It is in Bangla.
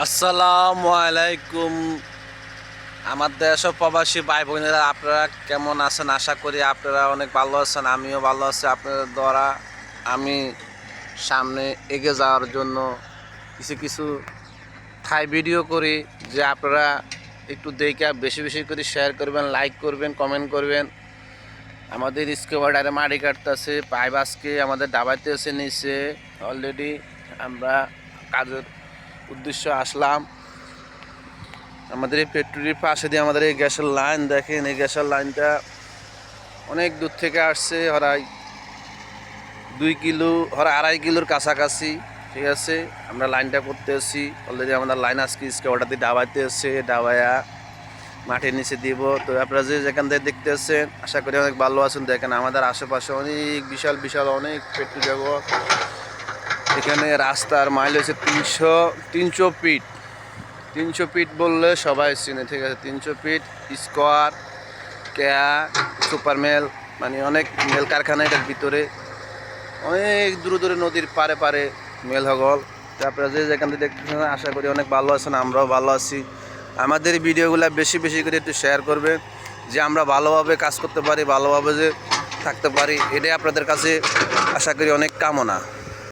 আসসালামু আলাইকুম। আমার দেশ ও প্রবাসী ভাই বোনেরা, আপনারা কেমন আছেন? আশা করি আপনারা অনেক ভালো আছেন। আমিও ভালো আছি। আপনাদের দ্বারা আমি সামনে এগিয়ে যাওয়ার জন্য কিছু কিছু থাই ভিডিও করি, যে আপনারা একটু দেখে বেশি বেশি করে শেয়ার করবেন, লাইক করবেন, কমেন্ট করবেন। আমাদের স্কেবার্ডারে মাটি কাটতেছে, পাইপ আজকে আমাদের ডাবাইতে এসে নিচে অলরেডি। আমরা কাজের উদ্দেশ্য আসলাম। আমাদের এই পেট্রোলের পাশে দিয়ে আমাদের এই গ্যাসের লাইন দেখেন। এই গ্যাসের লাইনটা অনেক দূর থেকে আসছে, হরাই 2 কিলো, হরা 2.5 কিলোর কাছাকাছি। ঠিক আছে, আমরা লাইনটা করতে এসেছি অলরেডি। আমাদের লাইন আজকে ওটা দিয়ে ডাবাইতে এসছে, ডাবাইয়া মাটির নিচে দিব। তো আপনারা যে যেখান থেকে দেখতে এসছেন, আশা করি অনেক ভালো আছেন। দেখেন আমাদের আশেপাশে অনেক বিশাল বিশাল অনেক পেট্রোল জগৎ। এখানে রাস্তার মাইল হয়েছে 300 ফিট। 300 ফিট বললে সবাই চিনে, ঠিক আছে। 300 ফিট স্কোয়ার কেয়া সুপার মেল, মানে অনেক মেল কারখানা এটার ভিতরে। অনেক দূরে দূরে নদীর পারে পারে মেল হগল। তারপরে যে যেখান থেকে দেখতেছেন, আশা করি অনেক ভালো আছেন, আমরাও ভালো আছি। আমাদের ভিডিওগুলো বেশি বেশি করে একটু শেয়ার করবেন, যে আমরা ভালোভাবে কাজ করতে পারি, ভালোভাবে যে থাকতে পারি, এটাই আপনাদের কাছে আশা করি অনেক কামনা।